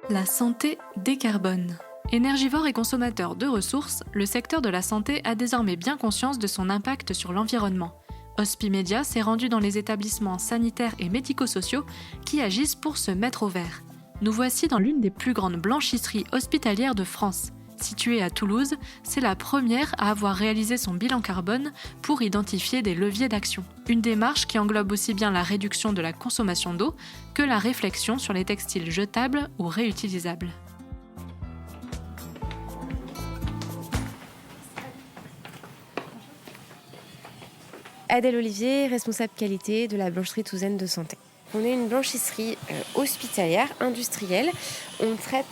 La santé décarbone. Énergivore et consommateur de ressources, le secteur de la santé a désormais bien conscience de son impact sur l'environnement. Hospimedia s'est rendu dans les établissements sanitaires et médico-sociaux qui agissent pour se mettre au vert. Nous voici dans l'une des plus grandes blanchisseries hospitalières de France. Située à Toulouse, c'est la première à avoir réalisé son bilan carbone pour identifier des leviers d'action. Une démarche qui englobe aussi bien la réduction de la consommation d'eau que la réflexion sur les textiles jetables ou réutilisables. Adèle Olivier, responsable qualité de la blanchisserie toulousaine de santé. On est une blanchisserie hospitalière, industrielle. On traite,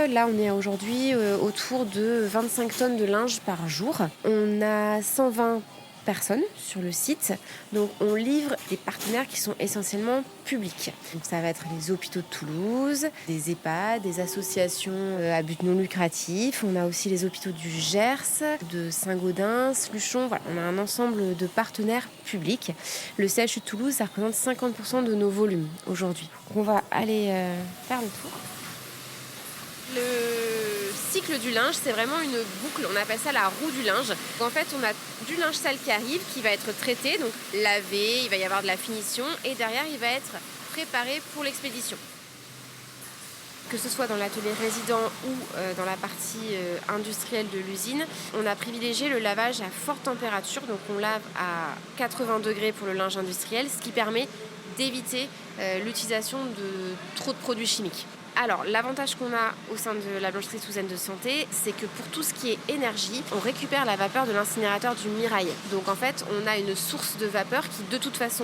là on est aujourd'hui autour de 25 tonnes de linge par jour. On a 120 personnes sur le site. Donc on livre des partenaires qui sont essentiellement publics. Donc ça va être les hôpitaux de Toulouse, des EHPAD, des associations à but non lucratif. On a aussi les hôpitaux du Gers, de Saint-Gaudens, Luchon. Voilà, on a un ensemble de partenaires publics. Le CHU de Toulouse, ça représente 50% de nos volumes aujourd'hui. On va aller faire le tour. Le cycle du linge, c'est vraiment une boucle, on appelle ça la roue du linge. En fait, on a du linge sale qui arrive, qui va être traité, donc lavé, il va y avoir de la finition, et derrière, il va être préparé pour l'expédition. Que ce soit dans l'atelier résident ou dans la partie industrielle de l'usine, on a privilégié le lavage à forte température, donc on lave à 80 degrés pour le linge industriel, ce qui permet d'éviter l'utilisation de trop de produits chimiques. Alors, l'avantage qu'on a au sein de la blanchisserie toulousaine de santé, c'est que pour tout ce qui est énergie, on récupère la vapeur de l'incinérateur du Mirail. Donc en fait, on a une source de vapeur qui de toute façon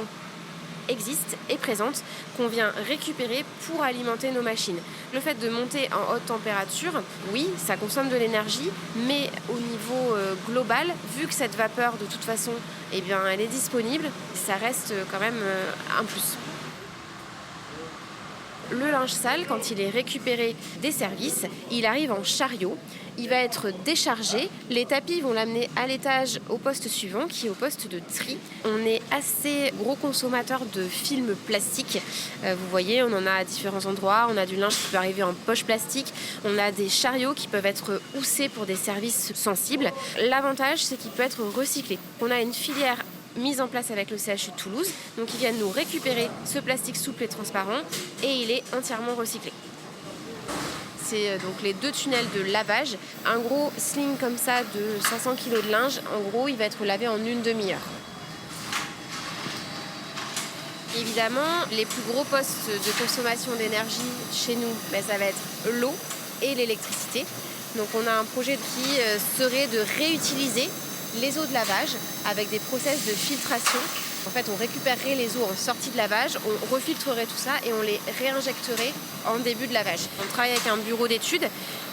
existe, est présente, qu'on vient récupérer pour alimenter nos machines. Le fait de monter en haute température, oui, ça consomme de l'énergie, mais au niveau global, vu que cette vapeur de toute façon, eh bien, elle est disponible, ça reste quand même un plus. Le linge sale, quand il est récupéré des services, il arrive en chariot, il va être déchargé, les tapis vont l'amener à l'étage au poste suivant qui est au poste de tri. On est assez gros consommateur de films plastiques, vous voyez on en a à différents endroits, on a du linge qui peut arriver en poche plastique, on a des chariots qui peuvent être houssés pour des services sensibles. L'avantage c'est qu'il peut être recyclé. On a une filière mise en place avec le CHU de Toulouse. Donc ils viennent nous récupérer ce plastique souple et transparent et il est entièrement recyclé. C'est donc les 2 tunnels de lavage. Un gros sling comme ça de 500 kg de linge, en gros il va être lavé en une demi-heure. Évidemment, les plus gros postes de consommation d'énergie chez nous, ça va être l'eau et l'électricité. Donc on a un projet qui serait de réutiliser les eaux de lavage avec des process de filtration. En fait, on récupérerait les eaux en sortie de lavage, on refiltrerait tout ça et on les réinjecterait en début de lavage. On travaille avec un bureau d'études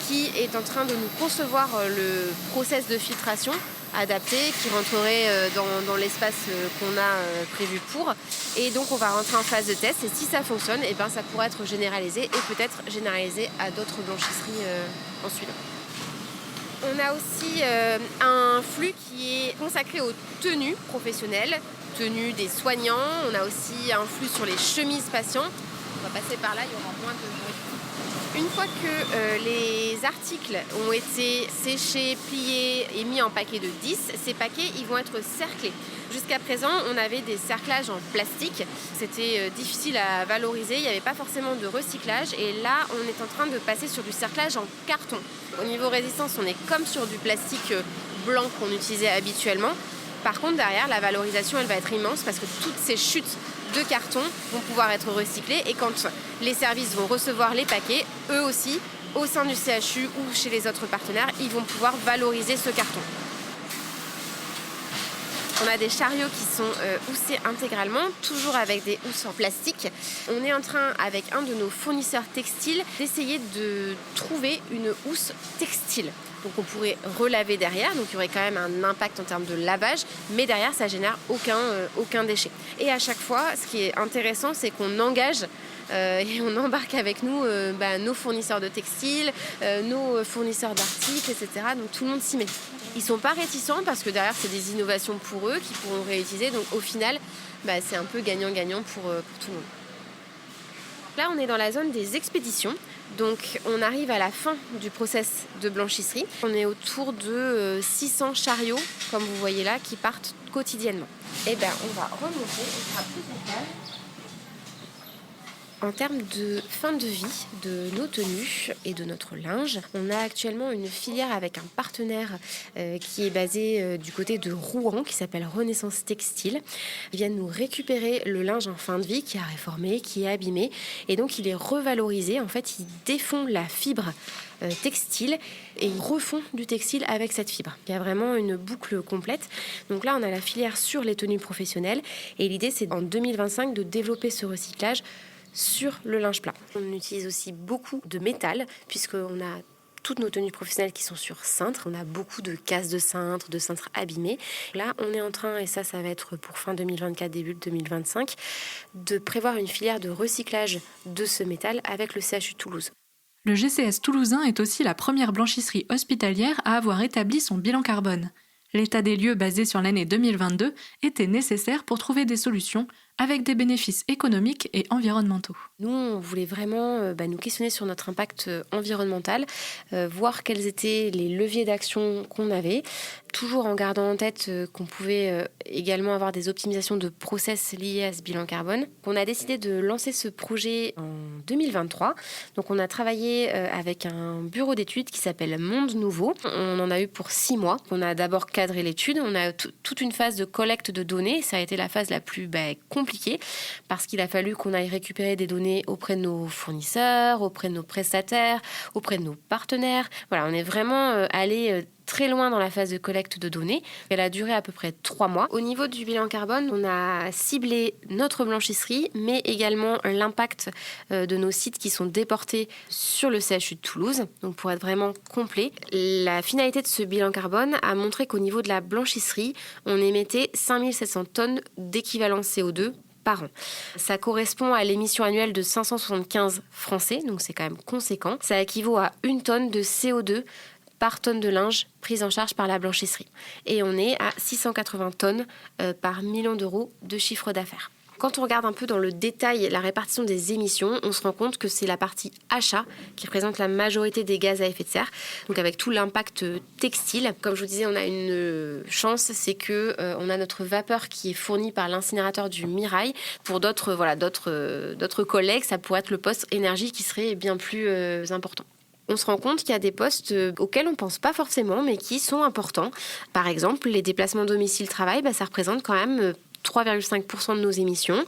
qui est en train de nous concevoir le process de filtration adapté qui rentrerait dans l'espace qu'on a prévu pour. Et donc, on va rentrer en phase de test et si ça fonctionne, ça pourrait être généralisé et peut-être généralisé à d'autres blanchisseries ensuite. On a aussi un flux qui est consacré aux tenues professionnelles, tenues des soignants. On a aussi un flux sur les chemises patients. On va passer par là, il y aura moins de bruit. Une fois que les articles ont été séchés, pliés et mis en paquets de 10, ces paquets ils vont être cerclés. Jusqu'à présent, on avait des cerclages en plastique. C'était difficile à valoriser, il n'y avait pas forcément de recyclage. Et là, on est en train de passer sur du cerclage en carton. Au niveau résistance, on est comme sur du plastique blanc qu'on utilisait habituellement. Par contre, derrière, la valorisation, elle va être immense parce que toutes ces chutes de carton vont pouvoir être recyclées. Et quand les services vont recevoir les paquets, eux aussi, au sein du CHU ou chez les autres partenaires, ils vont pouvoir valoriser ce carton. On a des chariots qui sont houssés intégralement, toujours avec des housses en plastique. On est en train, avec un de nos fournisseurs textiles, d'essayer de trouver une housse textile. Donc on pourrait relaver derrière, donc il y aurait quand même un impact en termes de lavage, mais derrière ça génère aucun déchet. Et à chaque fois, ce qui est intéressant, c'est qu'on engage et on embarque avec nous nos fournisseurs de textiles, nos fournisseurs d'articles, etc. Donc tout le monde s'y met. Ils ne sont pas réticents parce que derrière c'est des innovations pour eux qui pourront réutiliser. Donc au final, c'est un peu gagnant-gagnant pour tout le monde. Là, on est dans la zone des expéditions. Donc on arrive à la fin du process de blanchisserie. On est autour de 600 chariots, comme vous voyez là, qui partent quotidiennement. Et bien on va remonter, on sera plus étal. En termes de fin de vie de nos tenues et de notre linge, on a actuellement une filière avec un partenaire qui est basé du côté de Rouen, qui s'appelle Renaissance Textile. Ils viennent nous récupérer le linge en fin de vie qui est réformé, qui est abîmé, et donc il est revalorisé. En fait, ils défont la fibre textile et ils refont du textile avec cette fibre. Il y a vraiment une boucle complète. Donc là, on a la filière sur les tenues professionnelles, et l'idée, c'est en 2025 de développer ce recyclage sur le linge plat. On utilise aussi beaucoup de métal, puisqu'on a toutes nos tenues professionnelles qui sont sur cintre. On a beaucoup de casses de cintre abîmées. Là, on est en train, et ça va être pour fin 2024, début 2025, de prévoir une filière de recyclage de ce métal avec le CHU de Toulouse. Le GCS toulousain est aussi la première blanchisserie hospitalière à avoir établi son bilan carbone. L'état des lieux basé sur l'année 2022 était nécessaire pour trouver des solutions avec des bénéfices économiques et environnementaux. Nous, on voulait vraiment nous questionner sur notre impact environnemental, voir quels étaient les leviers d'action qu'on avait, toujours en gardant en tête qu'on pouvait également avoir des optimisations de process liées à ce bilan carbone. On a décidé de lancer ce projet en 2023. Donc on a travaillé avec un bureau d'études qui s'appelle Monde Nouveau. On en a eu pour 6 mois. On a d'abord cadré l'étude. On a toute une phase de collecte de données. Ça a été la phase la plus compliquée parce qu'il a fallu qu'on aille récupérer des données auprès de nos fournisseurs, auprès de nos prestataires, auprès de nos partenaires. Voilà, on est vraiment allé très loin dans la phase de collecte de données. Elle a duré à peu près 3 mois. Au niveau du bilan carbone, on a ciblé notre blanchisserie, mais également l'impact de nos sites qui sont déportés sur le CHU de Toulouse. Donc pour être vraiment complet, la finalité de ce bilan carbone a montré qu'au niveau de la blanchisserie, on émettait 5700 tonnes d'équivalent CO2 par an. Ça correspond à l'émission annuelle de 575 Français, donc c'est quand même conséquent. Ça équivaut à 1 tonne de CO2 par tonne de linge prise en charge par la blanchisserie. Et on est à 680 tonnes par million d'euros de chiffre d'affaires. Quand on regarde un peu dans le détail la répartition des émissions, on se rend compte que c'est la partie achat qui représente la majorité des gaz à effet de serre, donc avec tout l'impact textile. Comme je vous disais, on a une chance, c'est que on a notre vapeur qui est fournie par l'incinérateur du Mirail. Pour d'autres collègues, ça pourrait être le poste énergie qui serait bien plus important. On se rend compte qu'il y a des postes auxquels on ne pense pas forcément, mais qui sont importants. Par exemple, les déplacements domicile-travail, ça représente quand même 3,5% de nos émissions.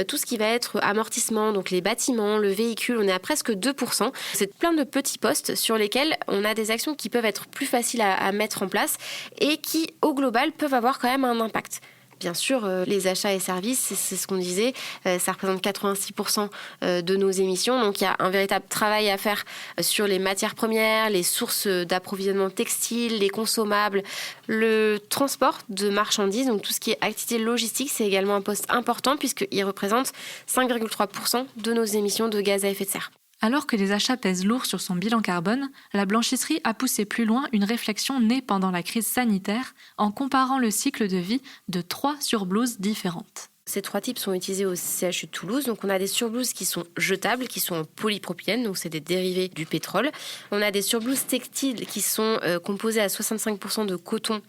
Tout ce qui va être amortissement, donc les bâtiments, le véhicule, on est à presque 2%. C'est plein de petits postes sur lesquels on a des actions qui peuvent être plus faciles à mettre en place et qui, au global, peuvent avoir quand même un impact. Bien sûr, les achats et services, c'est ce qu'on disait, ça représente 86% de nos émissions. Donc il y a un véritable travail à faire sur les matières premières, les sources d'approvisionnement textile, les consommables, le transport de marchandises, donc tout ce qui est activité logistique, c'est également un poste important puisqu'il représente 5,3% de nos émissions de gaz à effet de serre. Alors que les achats pèsent lourd sur son bilan carbone, la blanchisserie a poussé plus loin une réflexion née pendant la crise sanitaire en comparant le cycle de vie de 3 surblouses différentes. Ces 3 types sont utilisés au CHU de Toulouse. Donc on a des surblouses qui sont jetables, qui sont en polypropylène, donc c'est des dérivés du pétrole. On a des surblouses textiles qui sont composées à 65% de coton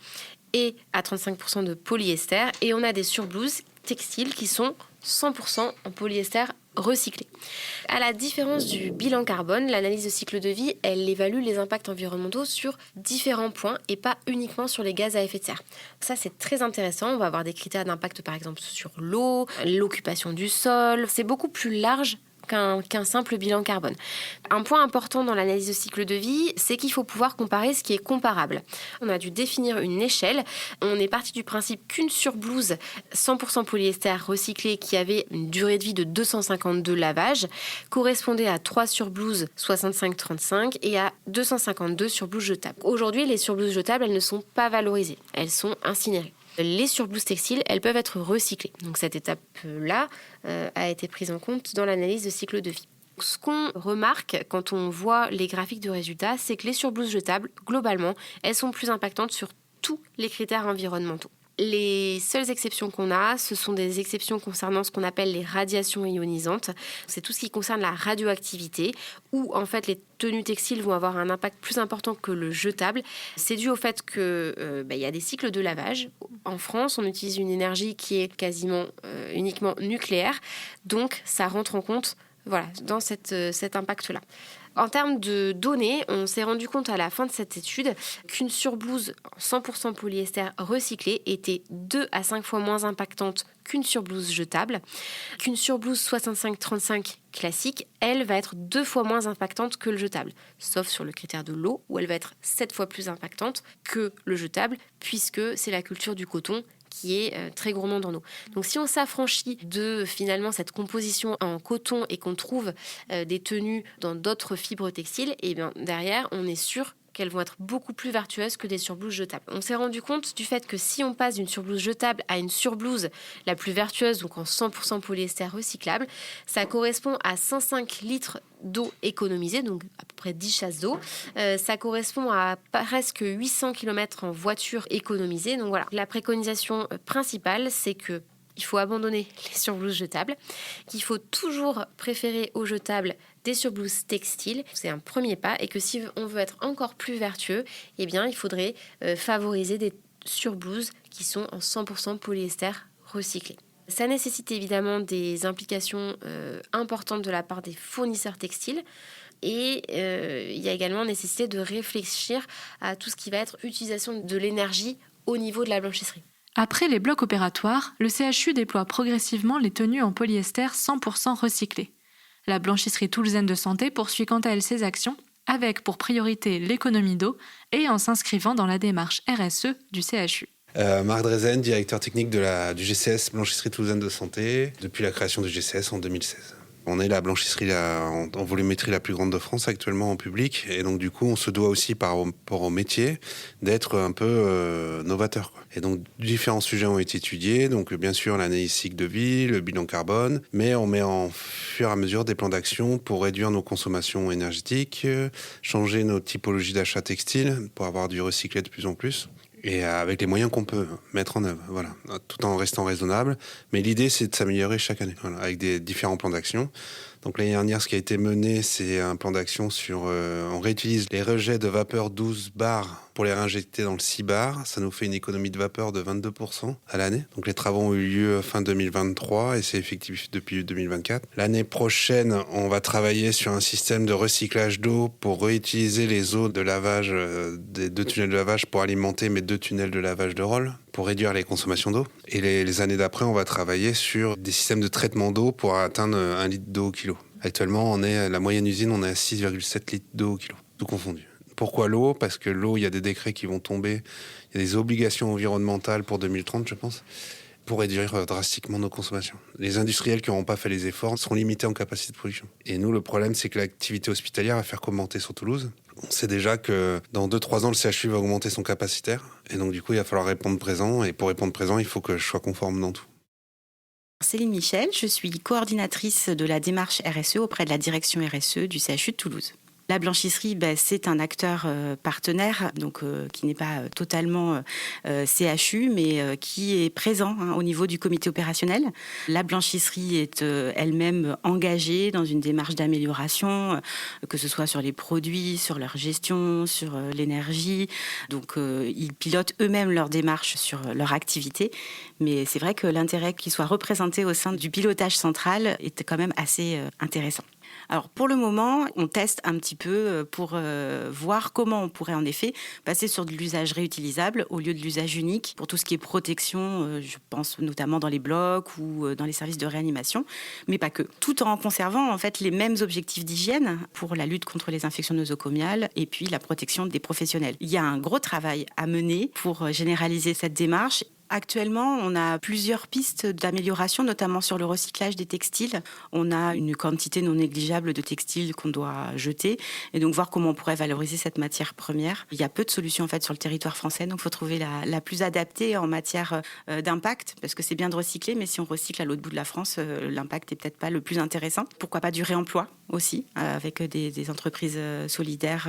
et à 35% de polyester. Et on a des surblouses textiles qui sont 100% en polyester recyclé. À la différence du bilan carbone, l'analyse de cycle de vie, elle évalue les impacts environnementaux sur différents points et pas uniquement sur les gaz à effet de serre. Ça, c'est très intéressant. On va avoir des critères d'impact, par exemple, sur l'eau, l'occupation du sol. C'est beaucoup plus large qu'un simple bilan carbone. Un point important dans l'analyse de cycle de vie, c'est qu'il faut pouvoir comparer ce qui est comparable. On a dû définir une échelle. On est parti du principe qu'une surblouse 100% polyester recyclé qui avait une durée de vie de 252 lavages correspondait à 3 surblouses 65-35 et à 252 surblouses jetables. Aujourd'hui, les surblouses jetables, elles ne sont pas valorisées. Elles sont incinérées. Les surblouses textiles, elles peuvent être recyclées. Donc cette étape-là a été prise en compte dans l'analyse de cycle de vie. Ce qu'on remarque quand on voit les graphiques de résultats, c'est que les surblouses jetables, globalement, elles sont plus impactantes sur tous les critères environnementaux. Les seules exceptions qu'on a, ce sont des exceptions concernant ce qu'on appelle les radiations ionisantes. C'est tout ce qui concerne la radioactivité, où en fait les tenues textiles vont avoir un impact plus important que le jetable. C'est dû au fait qu'il y a des cycles de lavage. En France, on utilise une énergie qui est quasiment uniquement nucléaire, donc ça rentre en compte dans cet impact-là. En termes de données, on s'est rendu compte à la fin de cette étude qu'une surblouse 100% polyester recyclée était 2 à 5 fois moins impactante qu'une surblouse jetable. Qu'une surblouse 65-35 classique, elle va être 2 fois moins impactante que le jetable, sauf sur le critère de l'eau, où elle va être 7 fois plus impactante que le jetable, puisque c'est la culture du coton qui est très gourmande en eau. Donc si on s'affranchit de finalement cette composition en coton et qu'on trouve des tenues dans d'autres fibres textiles, et bien derrière on est sûr qu'elles vont être beaucoup plus vertueuses que des surblouses jetables. On s'est rendu compte du fait que si on passe d'une surblouse jetable à une surblouse la plus vertueuse, donc en 100% polyester recyclable, ça correspond à 105 litres d'eau économisée, donc à peu près 10 chasses d'eau. Ça correspond à presque 800 km en voiture économisée. Donc voilà, la préconisation principale, c'est que il faut abandonner les surblouses jetables, qu'il faut toujours préférer aux jetables des surblouses textiles. C'est un premier pas et que si on veut être encore plus vertueux, eh bien, il faudrait favoriser des surblouses qui sont en 100% polyester recyclé. Ça nécessite évidemment des implications importantes de la part des fournisseurs textiles. Et il y a également nécessité de réfléchir à tout ce qui va être utilisation de l'énergie au niveau de la blanchisserie. Après les blocs opératoires, le CHU déploie progressivement les tenues en polyester 100% recyclé. La blanchisserie toulousaine de santé poursuit quant à elle ses actions, avec pour priorité l'économie d'eau et en s'inscrivant dans la démarche RSE du CHU. Marc Drezen, directeur technique du GCS Blanchisserie toulousaine de santé, depuis la création du GCS en 2016. On est la blanchisserie en volumétrie la plus grande de France actuellement en public. Et donc, du coup, on se doit aussi, par rapport au métier, d'être un peu novateur, quoi. Et donc, différents sujets ont été étudiés. Donc, bien sûr, l'analyse cycle de vie, le bilan carbone. Mais on met en fur et à mesure des plans d'action pour réduire nos consommations énergétiques, changer nos typologies d'achat textile pour avoir du recyclé de plus en plus. Et avec les moyens qu'on peut mettre en œuvre, voilà, tout en restant raisonnable. Mais l'idée, c'est de s'améliorer chaque année, voilà, avec des différents plans d'action. Donc l'année dernière, ce qui a été mené, c'est un plan d'action sur... on réutilise les rejets de vapeur 12 bars pour les réinjecter dans le 6 bars. Ça nous fait une économie de vapeur de 22% à l'année. Donc les travaux ont eu lieu fin 2023 et c'est effectif depuis 2024. L'année prochaine, on va travailler sur un système de recyclage d'eau pour réutiliser les eaux de lavage des 2 tunnels de lavage pour alimenter mes 2 tunnels de lavage de rôle, pour réduire les consommations d'eau. Et les années d'après, on va travailler sur des systèmes de traitement d'eau pour atteindre 1 litre d'eau au kilo. Actuellement, la moyenne usine, on est à 6,7 litres d'eau au kilo, tout confondu. Pourquoi l'eau ? Parce que l'eau, il y a des décrets qui vont tomber, il y a des obligations environnementales pour 2030, je pense, pour réduire drastiquement nos consommations. Les industriels qui n'auront pas fait les efforts seront limités en capacité de production. Et nous, le problème, c'est que l'activité hospitalière va faire qu'augmenter sur Toulouse. On sait déjà que dans 2-3 ans, le CHU va augmenter son capacitaire. Et donc, du coup, il va falloir répondre présent. Et pour répondre présent, il faut que je sois conforme dans tout. Céline Michel, je suis coordinatrice de la démarche RSE auprès de la direction RSE du CHU de Toulouse. La blanchisserie, c'est un acteur partenaire, donc qui n'est pas totalement CHU, mais qui est présent au niveau du comité opérationnel. La blanchisserie est elle-même engagée dans une démarche d'amélioration, que ce soit sur les produits, sur leur gestion, sur l'énergie. Donc ils pilotent eux-mêmes leur démarche sur leur activité. Mais c'est vrai que l'intérêt qu'ils soient représentés au sein du pilotage central est quand même assez intéressant. Alors pour le moment, on teste un petit peu pour voir comment on pourrait en effet passer sur de l'usage réutilisable au lieu de l'usage unique pour tout ce qui est protection, je pense notamment dans les blocs ou dans les services de réanimation, mais pas que. Tout en conservant en fait les mêmes objectifs d'hygiène pour la lutte contre les infections nosocomiales et puis la protection des professionnels. Il y a un gros travail à mener pour généraliser cette démarche. Actuellement, on a plusieurs pistes d'amélioration, notamment sur le recyclage des textiles. On a une quantité non négligeable de textiles qu'on doit jeter et donc voir comment on pourrait valoriser cette matière première. Il y a peu de solutions en fait sur le territoire français, donc il faut trouver la plus adaptée en matière d'impact, parce que c'est bien de recycler, mais si on recycle à l'autre bout de la France, l'impact est peut-être pas le plus intéressant. Pourquoi pas du réemploi ? aussi, avec des entreprises solidaires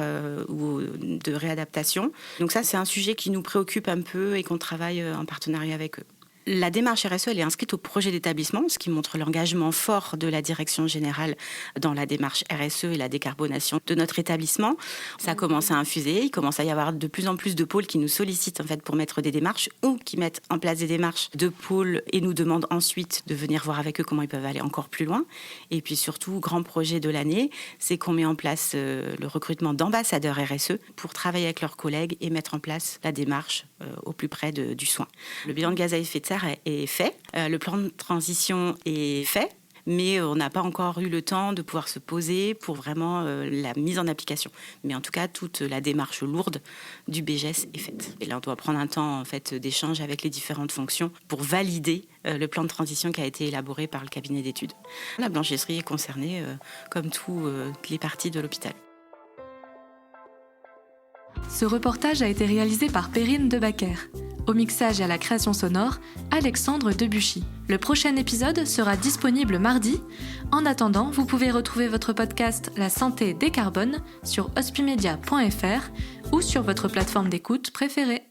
ou de réadaptation. Donc ça, c'est un sujet qui nous préoccupe un peu et qu'on travaille en partenariat avec eux. La démarche RSE, elle est inscrite au projet d'établissement, ce qui montre l'engagement fort de la direction générale dans la démarche RSE et la décarbonation de notre établissement. Ça commence à infuser, il commence à y avoir de plus en plus de pôles qui nous sollicitent en fait pour mettre des démarches ou qui mettent en place des démarches de pôles et nous demandent ensuite de venir voir avec eux comment ils peuvent aller encore plus loin. Et puis surtout, grand projet de l'année, c'est qu'on met en place le recrutement d'ambassadeurs RSE pour travailler avec leurs collègues et mettre en place la démarche au plus près du soin. Le bilan de gaz à effet de serre est fait, le plan de transition est fait, mais on n'a pas encore eu le temps de pouvoir se poser pour vraiment la mise en application. Mais en tout cas, toute la démarche lourde du BGS est faite. Et là, on doit prendre un temps en fait, d'échange avec les différentes fonctions pour valider le plan de transition qui a été élaboré par le cabinet d'études. La blanchisserie est concernée comme toutes les parties de l'hôpital. Ce reportage a été réalisé par Perrine Debacker. Au mixage et à la création sonore, Alexandre Debuchy. Le prochain épisode sera disponible mardi. En attendant, vous pouvez retrouver votre podcast La santé décarbone sur hospimedia.fr ou sur votre plateforme d'écoute préférée.